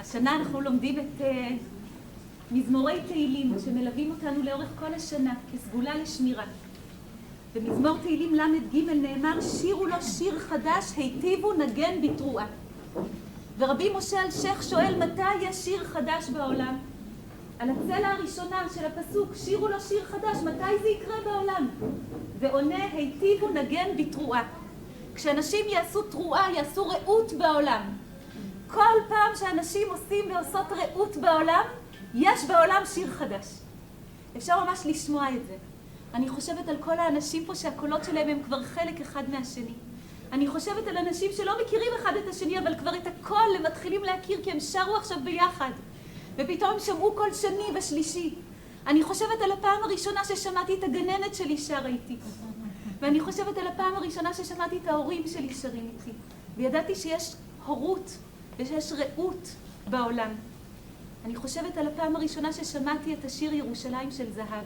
השנה אנחנו לומדים את מזמורי תהילים שמלווים אותנו לאורך כל השנה כסגולה לשמירה. במזמור תהילים למד ג' נאמר שירו לו שיר חדש, היטיבו נגן בתרועה. ורבי משה אלשיך שואל מתי יש שיר חדש בעולם? על הצלע הראשונה של הפסוק שירו לו שיר חדש, מתי זה יקרה בעולם? ועונה היטיבו נגן בתרועה. כשאנשים יעשו תרועה, יעשו רעות בעולם. כל פעם שאנשים עושים ועושות רעות בעולם, יש בעולם שיר חדש. אפשר ממש לשמוע את זה. אני חושבת על כל האנשים פה שהקולות שלהם הם כבר חלק אחד מהשני. אני חושבת על אנשים שלא מכירים אחד את השני, אבל כבר את הקול הם מתחילים להכיר כי הם שרו עכשיו ביחד. ופתאום הם שמעו קול שני ושלישי. אני חושבת על הפעם הראשונה ששמעתי את הגננת שלי שרה איתי. ואני חושבת על הפעם הראשונה ששמעתי את ההורים שלי שרים איתי. וידעתי שיש הורות ושיש רעות בעולם. אני חושבת על הפעם הראשונה ששמעתי את השיר ירושלים של זהב.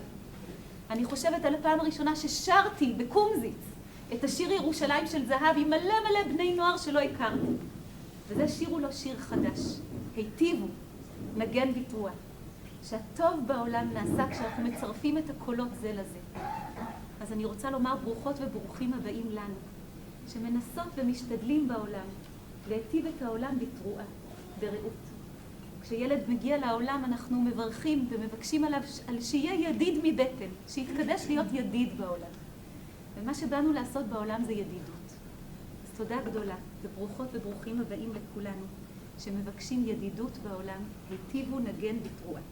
אני חושבת על הפעם הראשונה ששרתי בקומזיץ את השיר ירושלים של זהב עם מלא מלא בני נוער שלא הכרתי. וזה שירו לו שיר חדש. היטיבו, נגן בתרועה. שהטוב בעולם נעשה כשאנחנו מצרפים את הקולות זה לזה. אז אני רוצה לומר ברוכות וברוכים הבאים לנו, שמנסות ומשתדלים בעולם להיטיב את העולם בתרועה, ברעות. כשילד מגיע לעולם אנחנו מברכים ומבקשים עליו על שיהיה ידיד מבטן, שיתקדש להיות ידיד בעולם. ומה שבאנו לעשות בעולם זה ידידות. אז תודה גדולה וברוכות וברוכים הבאים לכולנו, שמבקשים ידידות בעולם, היטיבו נגן בתרועה.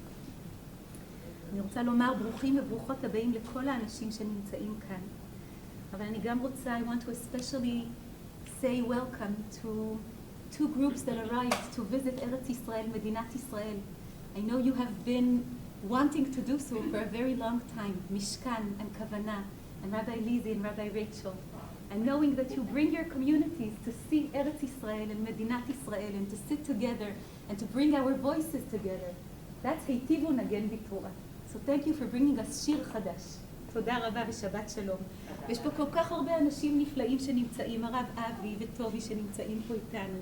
אני רוצה לומר ברוכים וברוכות הבאים לכל האנשים שנמצאים כאן. אבל אני גם רוצה, I want to especially say welcome to two groups that arrived to visit Eretz Israel, Medinat Israel. I know you have been wanting to do so for a very long time, Mishkan and Kavanah, and Rabbi Lizzie and Rabbi Rachel. And knowing that you bring your communities to see Eretz Israel and Medinat Israel and to sit together and to bring our voices together. That's היטיבו נגן בתרועה. So thank you for bringing us שיר חדש. תודה רבה ושבת שלום. יש פה כל כך הרבה אנשים נפלאים שנמצאים, הרב אבי וטובי שנמצאים פה איתנו,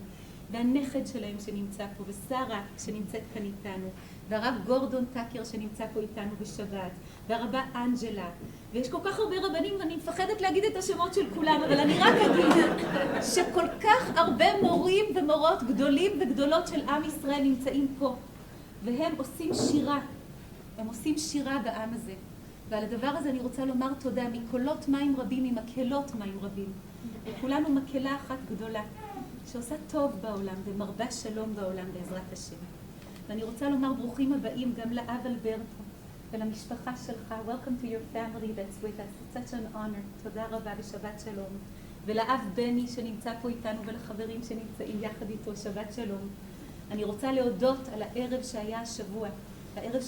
והנכד שלהם שנמצא פה, ושרה שנמצאת כאן איתנו, והרב גורדון טאקר שנמצא פה איתנו בשבת, והרבה אנג'לה, ויש כל כך הרבה רבנים ואני מפחדת להגיד את השמות של כולם, אבל אני רק אגיד שכל כך הרבה מורים ומורות גדולים וגדולות של עם ישראל נמצאים פה, והם עושים שירה, הם עושים שירה בעם הזה. ועל הדבר הזה אני רוצה לומר תודה מקולות מים רבים, ממקהלות מים רבים. וכולנו מקהלה אחת גדולה, שעושה טוב בעולם ומרבה שלום בעולם בעזרת השם. ואני רוצה לומר ברוכים הבאים גם לאב אלברטו ולמשפחה שלך. Welcome to your family that's with us. It's such an honor. תודה רבה ושבת שלום. ולאב בני שנמצא פה איתנו ולחברים שנמצאים יחד איתו, שבת שלום. אני רוצה להודות על הערב שהיה השבוע. הערב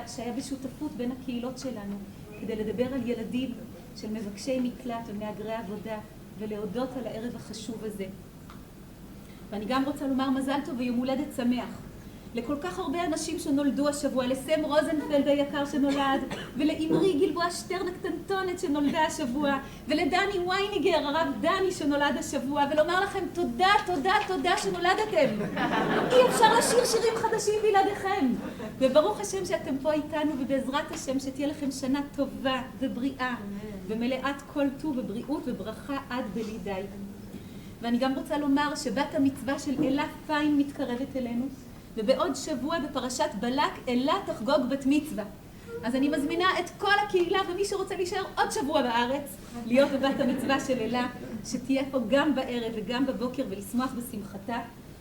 שהיה בשותפות בין הקהילות שלנו, כדי לדבר על ילדים של מבקשי מקלט ומהגרי עבודה, ולהודות על הערב החשוב הזה. ואני גם רוצה לומר מזל טוב ויום הולדת שמח לכל כך הרבה אנשים שנולדו השבוע, לסם רוזנפלד היקר שנולד, ולאמרי גלבוע שטרן הקטנטונת שנולדה השבוע, ולדני וייניגר, הרב דני שנולד השבוע, ולומר לכם תודה, תודה, תודה שנולדתם. אי אפשר לשיר שירים חדשים בלעדיכם. וברוך השם שאתם פה איתנו, ובעזרת השם שתהיה לכם שנה טובה ובריאה, ומלאת כל טוב ובריאות וברכה עד בלי די. ואני גם רוצה לומר שבת המצווה של אלה פיין מתקרבת אלינו, ובעוד שבוע בפרשת בלק אלה תחגוג בת מצווה. אז אני מזמינה את כל הקהילה ומי שרוצה להישאר עוד שבוע בארץ, להיות בבת המצווה של אלה, שתהיה פה גם בערב וגם בבוקר ולשמוח בשמחתה.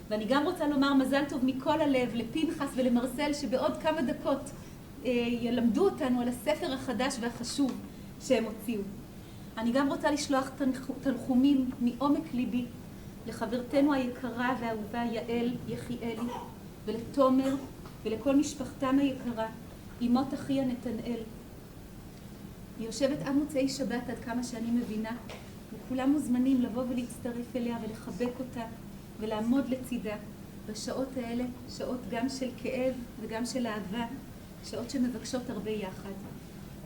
ואני גם רוצה לומר מזל טוב מכל הלב לפנחס ולמרסל שבעוד כמה דקות ילמדו אותנו על הספר החדש והחשוב שהם הוציאו. אני גם רוצה לשלוח תנחומים מעומק ליבי לחברתנו היקרה והאהובה יעל יחיאלי ולתומר ולכל משפחתם היקרה, אמות אחיה נתנאל. היא יושבת עד מוצאי שבת עד כמה שאני מבינה, וכולם מוזמנים לבוא ולהצטרף אליה ולחבק אותה ולעמוד לצידה בשעות האלה, שעות גם של כאב וגם של אהבה, שעות שמבקשות הרבה יחד.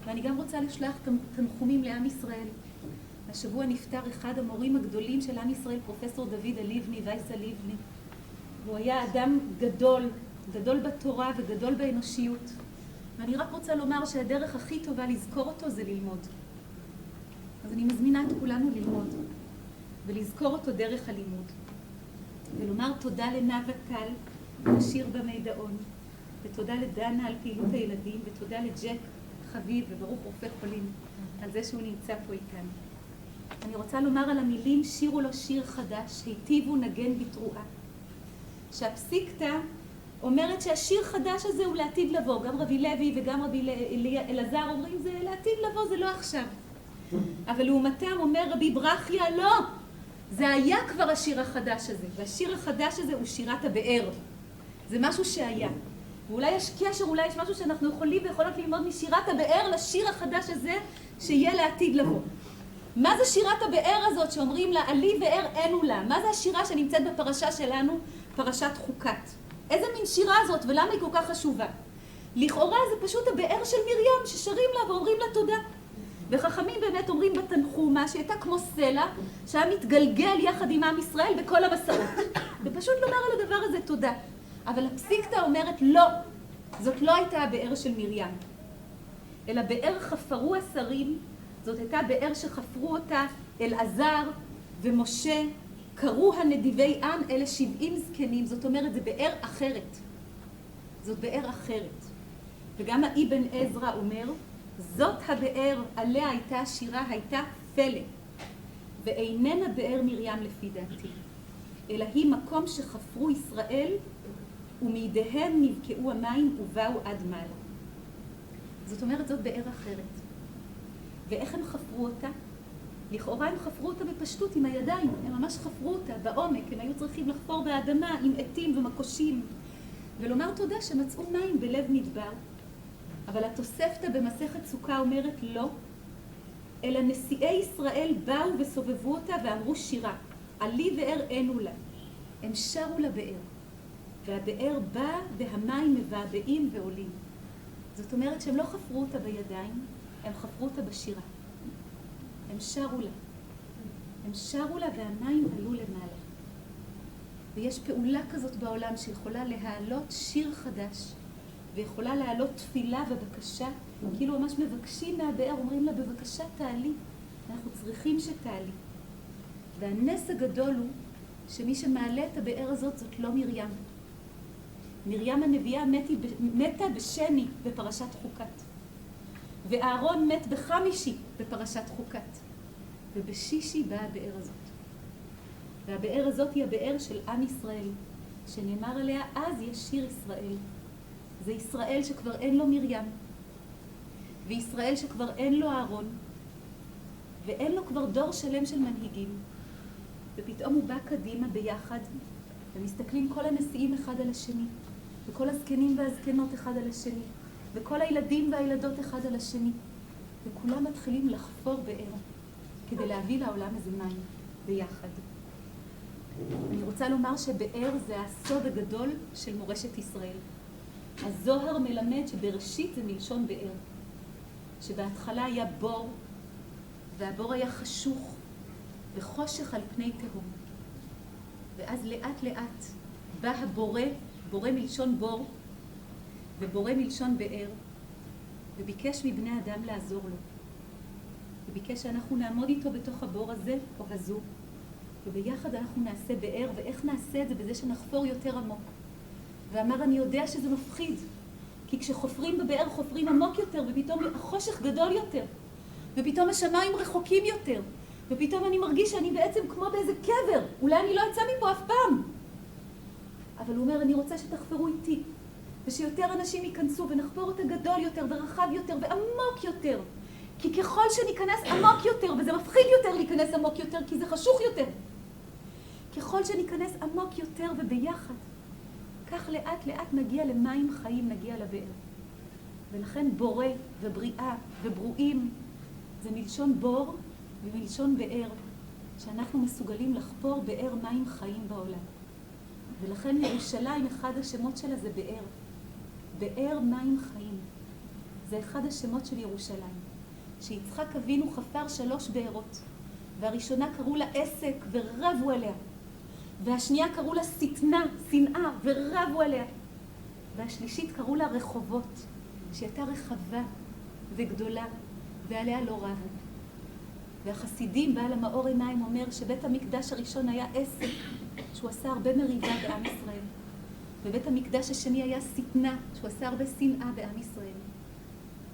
ואני גם רוצה לשלוח תנחומים לעם ישראל. השבוע נפטר אחד המורים הגדולים של עם ישראל, פרופסור דוד הליבני, וייס הליבני. הוא היה אדם גדול, גדול בתורה וגדול באנושיות. ואני רק רוצה לומר שהדרך הכי טובה לזכור אותו זה ללמוד. אז אני מזמינה את כולנו ללמוד, ולזכור אותו דרך הלימוד. ולומר תודה לנאוה טל, לשיר במידעון, ותודה לדנה על פעילות הילדים, ותודה לג'ק חביב וברוך רופא חולים על זה שהוא נמצא פה איתנו. אני רוצה לומר על המילים שירו לו שיר חדש, היטיבו נגן בתרועה. שהפסיקתא אומרת שהשיר חדש הזה הוא לעתיד לבוא. גם רבי לוי וגם רבי אלעזר אומרים זה לעתיד לבוא, זה לא עכשיו. אבל לעומתם אומר רבי ברכיה, לא, זה היה כבר השיר החדש הזה. והשיר החדש הזה הוא שירת הבאר. זה משהו שהיה. ואולי יש קשר, אולי יש משהו שאנחנו יכולים ויכולות ללמוד משירת הבאר לשיר החדש הזה שיהיה לעתיד לבוא. מה זה שירת הבאר הזאת שאומרים לה עלי באר אין לה? מה זה השירה שנמצאת בפרשה שלנו, פרשת חוקת? איזה מין שירה הזאת ולמה היא כל כך חשובה? לכאורה זה פשוט הבאר של מרים ששרים לה ואומרים לה תודה. וחכמים באמת אומרים בתנחומה שהייתה כמו סלע שהיה מתגלגל יחד עם עם ישראל בכל המסעות. ופשוט לומר על הדבר הזה תודה. אבל הפסיקתא אומרת לא, זאת לא הייתה הבאר של מרים. אלא באר חפרו השרים, זאת הייתה באר שחפרו אותה אלעזר ומשה, קראו הנדיבי עם, אלה 70 זקנים, זאת אומרת זה באר אחרת. זאת באר אחרת. וגם האבן עזרא אומר, זאת הבאר עליה הייתה השירה, הייתה פלא. ואיננה באר מרים לפי דעתי, אלא היא מקום שחפרו ישראל ומידיהם נבקעו המים ובאו עד מעלה. זאת אומרת זאת באר אחרת. ואיך הם חפרו אותה? לכאורה הם חפרו אותה בפשטות עם הידיים, הם ממש חפרו אותה בעומק, הם היו צריכים לחפור באדמה עם עטים ומקושים ולומר תודה שמצאו מים בלב מדבר. אבל התוספתא במסכת סוכה אומרת לא, אלא נשיאי ישראל באו וסובבו אותה ואמרו שירה, עלי באר אין לה. הם שרו לבאר, והבאר בא והמים מבעבעים ועולים. זאת אומרת שהם לא חפרו אותה בידיים, הם חפרו אותה בשירה. הם שרו לה. הם שרו לה והמים עלו למעלה. ויש פעולה כזאת בעולם שיכולה להעלות שיר חדש, ויכולה להעלות תפילה ובקשה, כאילו ממש מבקשים מהבאר, אומרים לה בבקשה תעלי, אנחנו צריכים שתעלי. והנס הגדול הוא שמי שמעלה את הבאר הזאת זאת לא מרים. מרים הנביאה מתה בשני בפרשת חוקת. ואהרון מת בחמישי בפרשת חוקת. ובשישי באה הבאר הזאת. והבאר הזאת היא הבאר של עם ישראל, שנאמר עליה אז ישיר ישראל. זה ישראל שכבר אין לו מרים, וישראל שכבר אין לו אהרון, ואין לו כבר דור שלם של מנהיגים. ופתאום הוא בא קדימה ביחד, ומסתכלים כל הנשיאים אחד על השני, וכל הזקנים והזקנות אחד על השני, וכל הילדים והילדות אחד על השני, וכולם מתחילים לחפור באר, כדי להביא לעולם איזה מים ביחד. אני רוצה לומר שבאר זה הסוד הגדול של מורשת ישראל. הזוהר מלמד שבראשית זה מלשון באר, שבהתחלה היה בור, והבור היה חשוך וחושך על פני תהום. ואז לאט לאט בא הבורא, בורא מלשון בור, ובורא מלשון באר, וביקש מבני אדם לעזור לו. וביקש שאנחנו נעמוד איתו בתוך הבור הזה או הזו, וביחד אנחנו נעשה באר, ואיך נעשה את זה? בזה שנחפור יותר עמוק. ואמר, אני יודע שזה מפחיד, כי כשחופרים בבאר חופרים עמוק יותר, ופתאום החושך גדול יותר, ופתאום השמיים רחוקים יותר, ופתאום אני מרגיש שאני בעצם כמו באיזה קבר, אולי אני לא אצא מפה אף פעם. אבל הוא אומר, אני רוצה שתחפרו איתי, ושיותר אנשים ייכנסו, ונחפור אותה גדול יותר, ורחב יותר, ועמוק יותר. כי ככל שניכנס עמוק יותר, וזה מפחיד יותר להיכנס עמוק יותר, כי זה חשוך יותר. ככל שניכנס עמוק יותר וביחד, כך לאט לאט נגיע למים חיים, נגיע לבאר. ולכן בורא ובריאה וברואים זה מלשון בור ומלשון באר, שאנחנו מסוגלים לחפור באר מים חיים בעולם. ולכן ירושלים, אחד השמות שלה זה באר. באר מים חיים. זה אחד השמות של ירושלים. שיצחק אבינו חפר 3 בארות. והראשונה קראו לה עסק ורבו עליה, והשנייה קראו לה שטנה, שנאה, ורבו עליה, והשלישית קראו לה רחובות, שהייתה רחבה וגדולה, ועליה לא רבו. והחסידים, בעל המאור עיניים, אומר שבית המקדש הראשון היה עסק, שהוא עשה הרבה מריבה בעם ישראל. ובית המקדש השני היה שטנה, שהוא עשה הרבה שנאה בעם ישראל.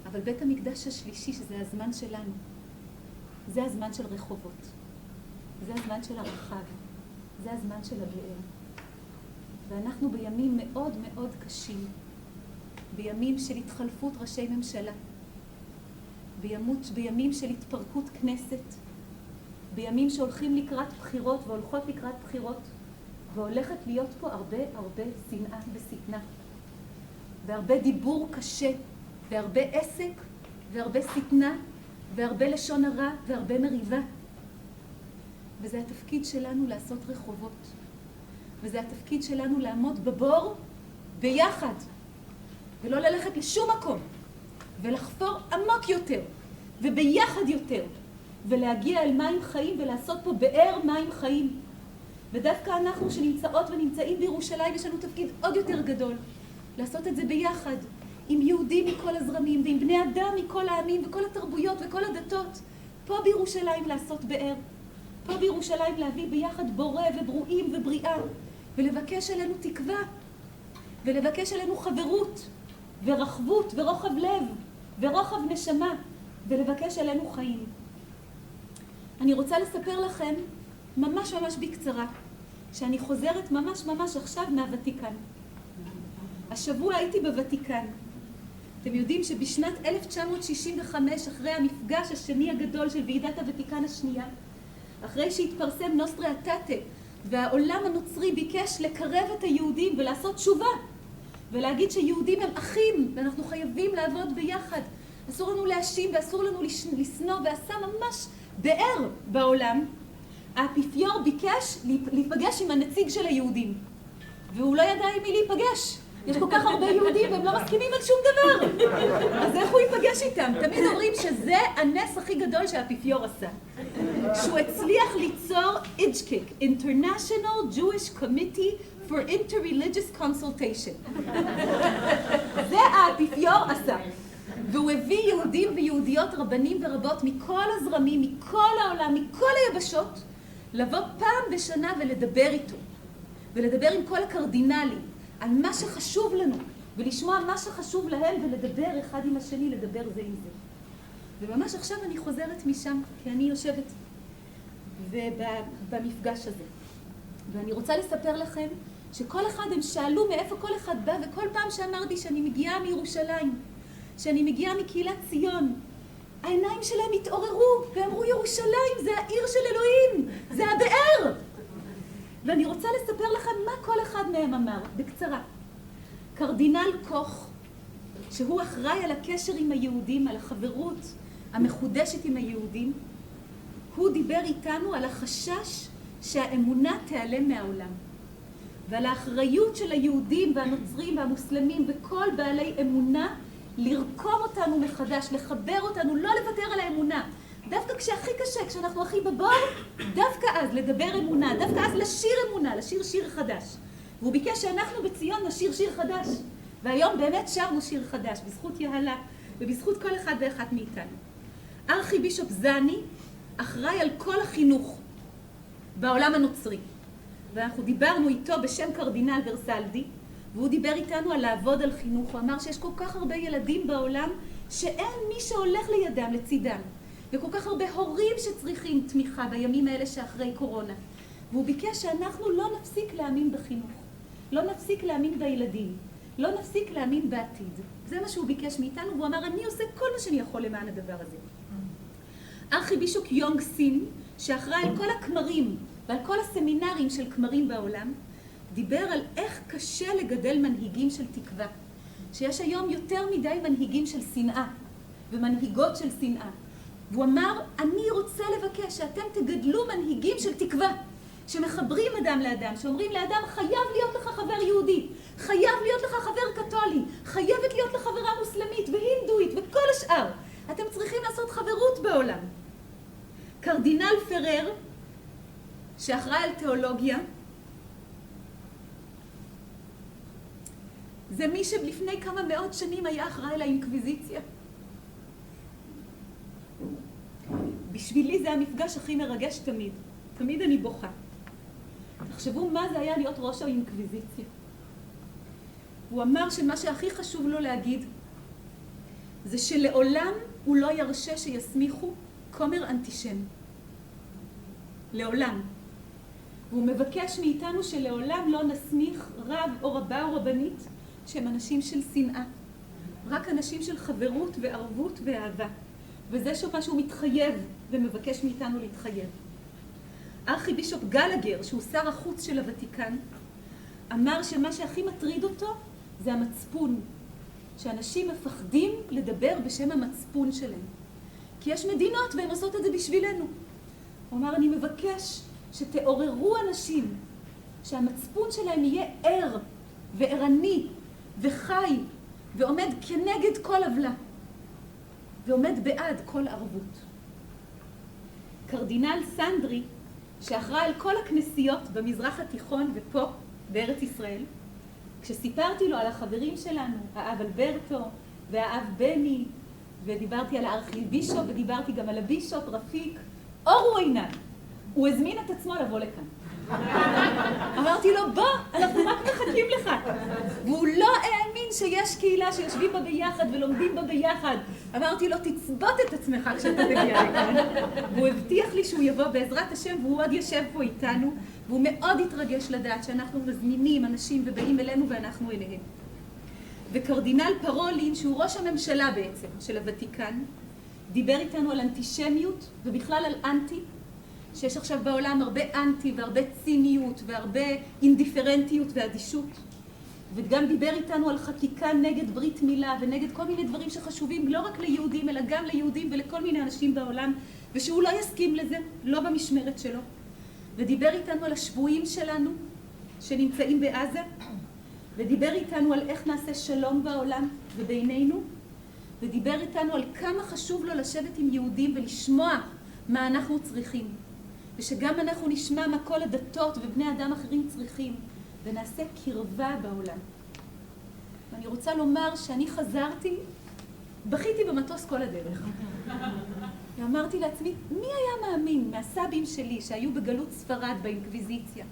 אבל בית המקדש השלישי, שזה הזמן שלנו, זה הזמן של רחובות. זה הזמן של הרחב. זה הזמן של הבאר. ואנחנו בימים מאוד מאוד קשים, בימים של התחלפות ראשי ממשלה, בימים של התפרקות כנסת, בימים שהולכים לקראת בחירות והולכות לקראת בחירות, והולכת להיות פה הרבה שנאה ושטנה, והרבה דיבור קשה, והרבה עסק, והרבה שטנה, והרבה לשון הרע, והרבה מריבה. וזה התפקיד שלנו לעשות רחובות. וזה התפקיד שלנו לעמוד בבור ביחד, ולא ללכת לשום מקום, ולחפור עמוק יותר, וביחד יותר, ולהגיע אל מים חיים ולעשות פה באר מים חיים. ודווקא אנחנו שנמצאות ונמצאים בירושלים, יש לנו תפקיד עוד יותר גדול, לעשות את זה ביחד, עם יהודים מכל הזרמים, ועם בני אדם מכל העמים וכל התרבויות וכל הדתות. פה בירושלים לעשות באר, פה בירושלים להביא ביחד בורא וברואים ובריאה, ולבקש עלינו תקווה, ולבקש עלינו חברות, ורחבות, ורוחב לב, ורוחב נשמה, ולבקש עלינו חיים. אני רוצה לספר לכם ממש בקצרה, שאני חוזרת ממש עכשיו מהוותיקן. השבוע הייתי בוותיקן. אתם יודעים שבשנת 1965, אחרי המפגש השני הגדול של ועידת הוותיקן השנייה, אחרי שהתפרסם נוסטרה אטאטה, והעולם הנוצרי ביקש לקרב את היהודים ולעשות תשובה, ולהגיד שיהודים הם אחים, ואנחנו חייבים לעבוד ביחד. אסור לנו להאשים ואסור לנו לשנוא, ועשה ממש באר בעולם. האפיפיור ביקש להיפגש עם הנציג של היהודים, והוא לא ידע עם מי להיפגש. יש כל כך הרבה יהודים והם לא מסכימים על שום דבר. אז איך הוא ייפגש איתם? תמיד אומרים שזה הנס הכי גדול שהאפיפיור עשה. שהוא הצליח ליצור IJCC, International Jewish Committee for Interreligious Consultation. זה האפיפיור עשה. והוא הביא יהודים ויהודיות, רבנים ורבות מכל הזרמים, מכל העולם, מכל היבשות, לבוא פעם בשנה ולדבר איתו. ולדבר עם כל הקרדינלים על מה שחשוב לנו, ולשמוע מה שחשוב להם, ולדבר אחד עם השני, לדבר זה עם זה. וממש עכשיו אני חוזרת משם, כי אני יושבת במפגש הזה. ואני רוצה לספר לכם שכל אחד, הם שאלו מאיפה כל אחד בא, וכל פעם שאמרתי שאני מגיעה מירושלים, שאני מגיעה מקהילת ציון, העיניים שלהם התעוררו, ואמרו, ירושלים זה העיר של אלוהים, זה הבאר. ואני רוצה לספר לכם מה כל אחד מהם אמר, בקצרה. קרדינל קוך, שהוא אחראי על הקשר עם היהודים, על החברות המחודשת עם היהודים, הוא דיבר איתנו על החשש שהאמונה תיעלם מהעולם, ועל האחריות של היהודים והנוצרים והמוסלמים וכל בעלי אמונה לרקום אותנו מחדש, לחבר אותנו, לא לוותר על האמונה. דווקא כשהכי קשה, כשאנחנו הכי בבור, דווקא אז לדבר אמונה, דווקא אז לשיר אמונה, לשיר שיר חדש. והוא ביקש שאנחנו בציון נשיר שיר חדש. והיום באמת שרנו שיר חדש, בזכות יהלה ובזכות כל אחד ואחת מאיתנו. ארכיבישופ זני אחראי על כל החינוך בעולם הנוצרי. ואנחנו דיברנו איתו בשם קרדינל ורסלדי, והוא דיבר איתנו על לעבוד על חינוך. הוא אמר שיש כל כך הרבה ילדים בעולם שאין מי שהולך לידם, לצידם. וכל כך הרבה הורים שצריכים תמיכה בימים האלה שאחרי קורונה. והוא ביקש שאנחנו לא נפסיק להאמין בחינוך. לא נפסיק להאמין בילדים. לא נפסיק להאמין בעתיד. זה מה שהוא ביקש מאיתנו, והוא אמר, אני עושה כל מה שאני יכול למען הדבר הזה. ארכיבישופ יונג סין, שאחראי על כל הכמרים ועל כל הסמינרים של כמרים בעולם, דיבר על איך קשה לגדל מנהיגים של תקווה. שיש היום יותר מדי מנהיגים של שנאה, ומנהיגות של שנאה. והוא אמר, אני רוצה לבקש שאתם תגדלו מנהיגים של תקווה, שמחברים אדם לאדם, שאומרים לאדם, חייב להיות לך חבר יהודי, חייב להיות לך חבר קתולי, חייבת להיות לך חברה מוסלמית והינדואית וכל השאר. אתם צריכים לעשות חברות בעולם. קרדינל פרר, שאחראי על תיאולוגיה, זה מי שלפני כמה מאות שנים היה אחראי לאינקוויזיציה. בשבילי זה המפגש הכי מרגש תמיד. תמיד אני בוכה. תחשבו מה זה היה להיות ראש האינקוויזיציה. הוא אמר שמה שהכי חשוב לו להגיד זה שלעולם הוא לא ירשה שיסמיכו כומר אנטישם. לעולם. והוא מבקש מאיתנו שלעולם לא נסמיך רב או רבה או רבנית שהם אנשים של שנאה. רק אנשים של חברות וערבות ואהבה. וזה מה שהוא מתחייב ומבקש מאיתנו להתחייב. ארכיבישופ גלגר, שהוא שר החוץ של הוותיקן, אמר שמה שהכי מטריד אותו זה המצפון. שאנשים מפחדים לדבר בשם המצפון שלהם. כי יש מדינות והן עושות את זה בשבילנו. הוא אמר, אני מבקש שתעוררו אנשים, שהמצפון שלהם יהיה ער וערני וחי ועומד כנגד כל עוולה ועומד בעד כל ערבות. קרדינל סנדרי, שאחראי על כל הכנסיות במזרח התיכון ופה בארץ ישראל, כשסיפרתי לו על החברים שלנו, האב אלברטו והאב בני, ודיברתי על הארכיבישופ ודיברתי גם על הבישופ רפיק, אורו עינן. הוא הזמין את עצמו לבוא לכאן. אמרתי לו, בוא, אנחנו רק מחכים לך. והוא לא האמין שיש קהילה שיושבים בה ביחד ולומדים בה ביחד. אמרתי לו, תצבות את עצמך כשאתה תגיע לכאן. והוא הבטיח לי שהוא יבוא בעזרת השם, והוא עוד יושב פה איתנו, והוא מאוד התרגש לדעת שאנחנו מזמינים אנשים ובאים אלינו ואנחנו אליהם. וקרדינל פרולין, שהוא ראש הממשלה בעצם של הוותיקן, דיבר איתנו על אנטישמיות ובכלל על אנטי, שיש עכשיו בעולם הרבה אנטי והרבה ציניות והרבה אינדיפרנטיות ואדישות. וגם דיבר איתנו על חקיקה נגד ברית מילה ונגד כל מיני דברים שחשובים לא רק ליהודים אלא גם ליהודים ולכל מיני אנשים בעולם, ושהוא לא יסכים לזה, לא במשמרת שלו. ודיבר איתנו על השבויים שלנו שנמצאים בעזה, ודיבר איתנו על איך נעשה שלום בעולם ובינינו, ודיבר איתנו על כמה חשוב לו לשבת עם יהודים ולשמוע מה אנחנו צריכים, ושגם אנחנו נשמע מה כל הדתות ובני אדם אחרים צריכים, ונעשה קרבה בעולם. ואני רוצה לומר שאני חזרתי, בכיתי במטוס כל הדרך. ואמרתי לעצמי, מי היה מאמין מהסבים שלי שהיו בגלות ספרד באינקוויזיציה?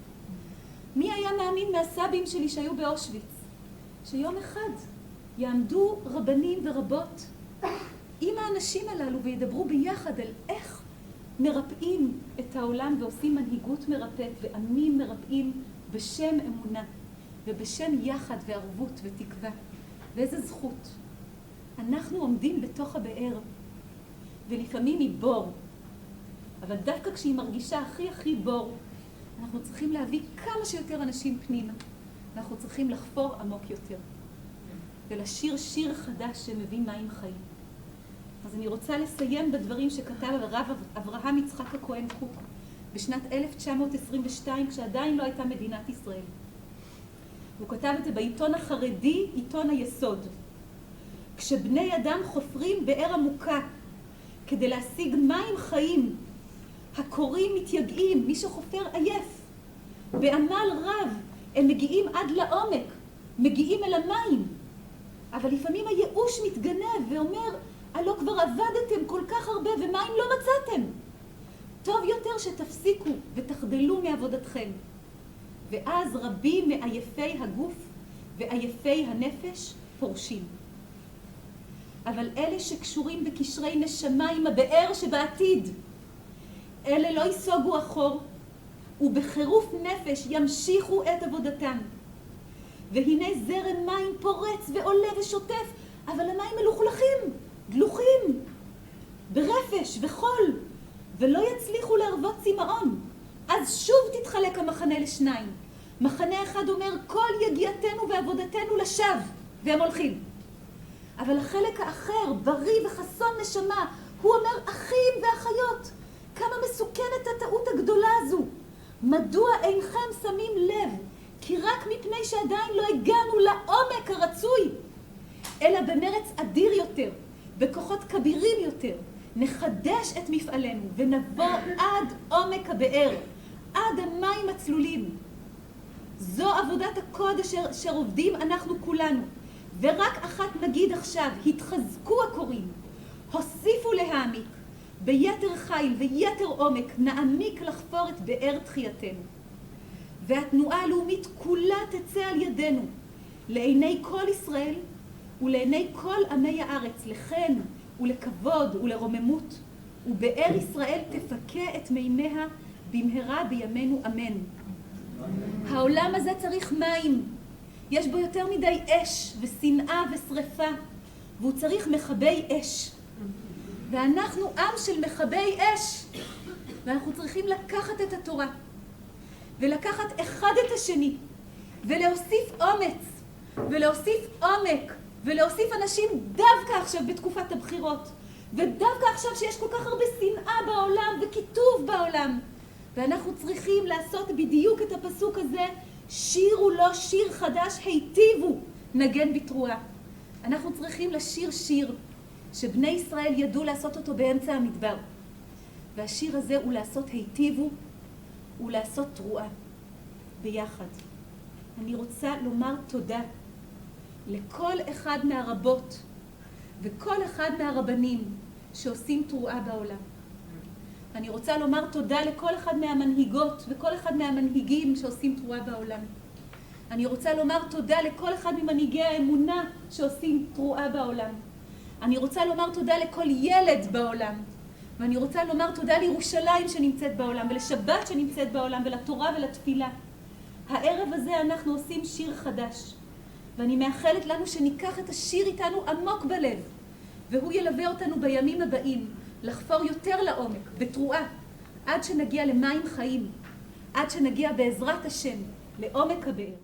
מי היה מאמין מהסבים שלי שהיו באושוויץ? שיום אחד יעמדו רבנים ורבות עם האנשים הללו וידברו ביחד על איך מרפאים את העולם ועושים מנהיגות מרפאת ועמים מרפאים בשם אמונה ובשם יחד וערבות ותקווה. ואיזה זכות. אנחנו עומדים בתוך הבאר ולפעמים היא בור, אבל דווקא כשהיא מרגישה הכי בור, אנחנו צריכים להביא כמה שיותר אנשים פנימה, ואנחנו צריכים לחפור עמוק יותר ולשיר שיר חדש שמביא מים חיים. אז אני רוצה לסיים בדברים שכתב הרב אברהם יצחק הכהן קוק בשנת 1922, כשעדיין לא הייתה מדינת ישראל. הוא כתב את זה בעיתון החרדי, עיתון היסוד. כשבני אדם חופרים באר עמוקה כדי להשיג מים חיים, הקוראים מתייגעים, מי שחופר עייף. בעמל רב הם מגיעים עד לעומק, מגיעים אל המים. אבל לפעמים הייאוש מתגנב ואומר, הלא כבר עבדתם כל כך הרבה ומים לא מצאתם. טוב יותר שתפסיקו ותחדלו מעבודתכם. ואז רבים מעייפי הגוף ועייפי הנפש פורשים. אבל אלה שקשורים בקשרי נשמה עם הבאר שבעתיד, אלה לא יסוגו אחור, ובחירוף נפש ימשיכו את עבודתם. והנה זרם מים פורץ ועולה ושוטף, אבל המים מלוכלכים, דלוחים, ברפש וחול, ולא יצליחו להרוות צמאון. אז שוב תתחלק המחנה לשניים. מחנה אחד אומר, כל יגיעתנו ועבודתנו לשווא, והם הולכים. אבל החלק האחר, בריא וחסון נשמה, הוא אומר, אחים ואחיות, כמה מסוכנת הטעות הגדולה הזו. מדוע אינכם שמים לב? כי רק מפני שעדיין לא הגענו לעומק הרצוי, אלא במרץ אדיר יותר, בכוחות כבירים יותר, נחדש את מפעלנו ונבוא עד עומק הבאר, עד המים הצלולים. זו עבודת הקודש אשר עובדים אנחנו כולנו. ורק אחת נגיד עכשיו, התחזקו הקוראים, הוסיפו להעמיק, ביתר חיל ויתר עומק נעמיק לחפור את באר תחייתנו. והתנועה הלאומית כולה תצא על ידינו, לעיני כל ישראל ולעיני כל עמי הארץ, לחן ולכבוד ולרוממות, ובאר ישראל תפקה את מימיה במהרה בימינו אמן. העולם הזה צריך מים, יש בו יותר מדי אש ושנאה ושריפה, והוא צריך מכבי אש. ואנחנו עם של מכבי אש, ואנחנו צריכים לקחת את התורה ולקחת אחד את השני ולהוסיף אומץ ולהוסיף עומק ולהוסיף אנשים דווקא עכשיו בתקופת הבחירות, ודווקא עכשיו שיש כל כך הרבה שנאה בעולם וקיטוב בעולם, ואנחנו צריכים לעשות בדיוק את הפסוק הזה, שירו לו שיר חדש, היטיבו נגן בתרועה. אנחנו צריכים לשיר שיר שבני ישראל ידעו לעשות אותו באמצע המדבר, והשיר הזה הוא לעשות היטיבו ולעשות תרועה ביחד. אני רוצה לומר תודה לכל אחד מהרבות וכל אחד מהרבנים שעושים תרועה בעולם. אני רוצה לומר תודה לכל אחד מהמנהיגות וכל אחד מהמנהיגים שעושים תרועה בעולם. אני רוצה לומר תודה לכל אחד ממנהיגי האמונה שעושים תרועה בעולם. אני רוצה לומר תודה לכל ילד בעולם. ואני רוצה לומר תודה לירושלים שנמצאת בעולם, ולשבת שנמצאת בעולם, ולתורה ולתפילה. הערב הזה אנחנו עושים שיר חדש. ואני מאחלת לנו שניקח את השיר איתנו עמוק בלב, והוא ילווה אותנו בימים הבאים, לחפור יותר לעומק, בתרועה, עד שנגיע למים חיים, עד שנגיע בעזרת השם לעומק הבאר.